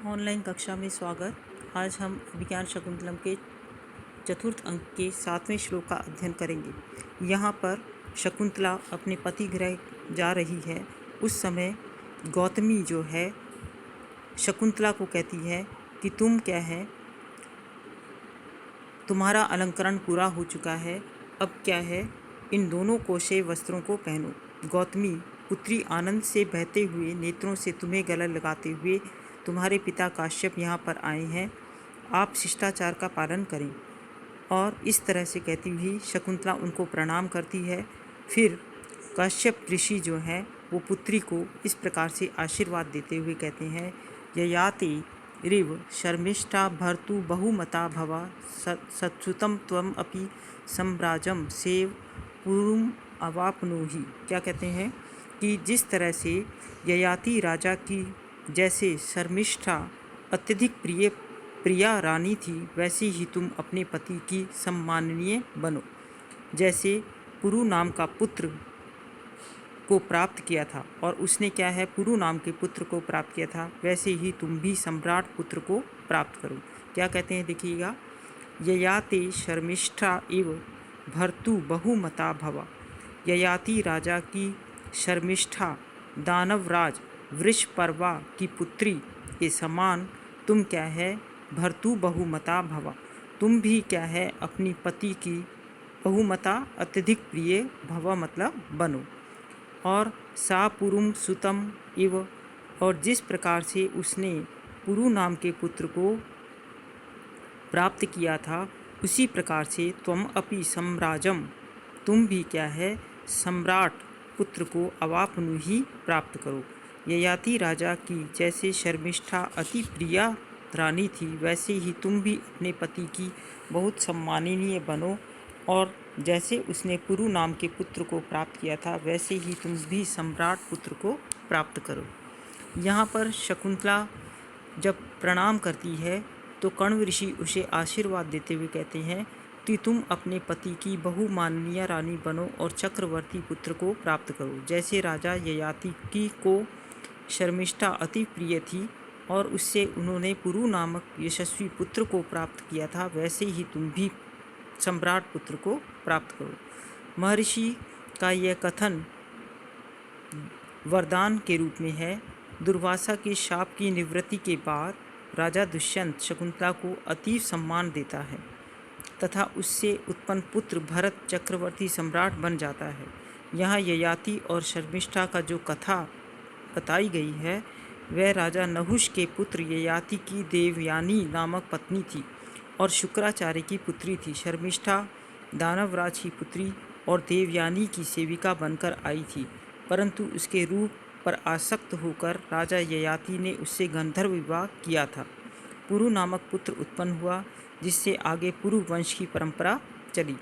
Online कक्षा में स्वागत। आज हम अभिज्ञान शकुंतलम के चतुर्थ अंक के 7वें श्लोक का अध्ययन करेंगे। यहाँ पर शकुंतला अपने पति गृह जा रही है। उस समय गौतमी जो है शकुंतला को कहती है कि तुम क्या है, तुम्हारा अलंकरण पूरा हो चुका है, अब क्या है, इन दोनों कोशे वस्त्रों को पहनो। गौतमी पुत्री आनंद से बहते हुए नेत्रों से तुम्हें गले लगाते हुए तुम्हारे पिता काश्यप यहाँ पर आए हैं, आप शिष्टाचार का पालन करें। और इस तरह से कहती हुई शकुंतला उनको प्रणाम करती है। फिर काश्यप ऋषि जो हैं वो पुत्री को इस प्रकार से आशीर्वाद देते हुए कहते हैं, ययाति रिव शर्मिष्ठा भर्तु बहुमता भवा सत्सुतम त्वम अपि सम्राजम सेव पुरुम अवापनोहि। क्या कहते हैं कि जिस तरह से ययाति राजा की जैसे शर्मिष्ठा अत्यधिक प्रिया रानी थी, वैसे ही तुम अपने पति की सम्माननीय बनो। जैसे पुरु नाम का पुत्र को प्राप्त किया था और उसने क्या है, पुरु नाम के पुत्र को प्राप्त किया था, वैसे ही तुम भी सम्राट पुत्र को प्राप्त करो। क्या कहते हैं, देखिएगा, ययाति शर्मिष्ठा इव भर्तु बहुमता भवा। ययाति राजा की शर्मिष्ठा दानवराज वृषपर्वा की पुत्री के समान तुम क्या है, भर्तु बहुमता भवा, तुम भी क्या है अपनी पति की बहुमता अत्यधिक प्रिय भवा मतलब बनो। और सा पुरुम सुतम इव, और जिस प्रकार से उसने पुरु नाम के पुत्र को प्राप्त किया था, उसी प्रकार से त्वम अपि सम्राजम, तुम भी क्या है सम्राट पुत्र को अवापनु ही प्राप्त करो। ययाति राजा की जैसे शर्मिष्ठा अति प्रिया रानी थी, वैसे ही तुम भी अपने पति की बहुत सम्माननीय बनो, और जैसे उसने पुरु नाम के पुत्र को प्राप्त किया था, वैसे ही तुम भी सम्राट पुत्र को प्राप्त करो। यहाँ पर शकुंतला जब प्रणाम करती है तो कण्व ऋषि उसे आशीर्वाद देते हुए कहते हैं कि तुम अपने पति की बहुमाननीय रानी बनो और चक्रवर्ती पुत्र को प्राप्त करो। जैसे राजा ययाति की को शर्मिष्ठा अति प्रिय थी और उससे उन्होंने पुरु नामक यशस्वी पुत्र को प्राप्त किया था, वैसे ही तुम भी सम्राट पुत्र को प्राप्त करो। महर्षि का यह कथन वरदान के रूप में है। दुर्वासा के शाप की निवृत्ति के बाद राजा दुष्यंत शकुंतला को अति सम्मान देता है तथा उससे उत्पन्न पुत्र भरत चक्रवर्ती सम्राट बन जाता है। यहाँ ययाति और शर्मिष्ठा का जो कथा बताई गई है, वह राजा नहुष के पुत्र ययाति की देवयानी नामक पत्नी थी और शुक्राचार्य की पुत्री थी। शर्मिष्ठा दानवराज की पुत्री और देवयानी की सेविका बनकर आई थी, परंतु उसके रूप पर आसक्त होकर राजा ययाति ने उससे गंधर्व विवाह किया था। पुरु नामक पुत्र उत्पन्न हुआ, जिससे आगे पुरु वंश की परंपरा चली।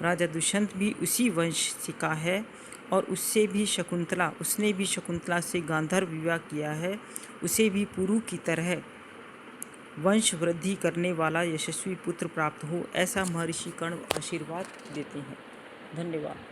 राजा दुष्यंत भी उसी वंश से का है और उसने भी शकुंतला से गांधर्व विवाह किया है। उसे भी पुरु की तरह वंश वृद्धि करने वाला यशस्वी पुत्र प्राप्त हो, ऐसा महर्षि कण्व आशीर्वाद देते हैं। धन्यवाद।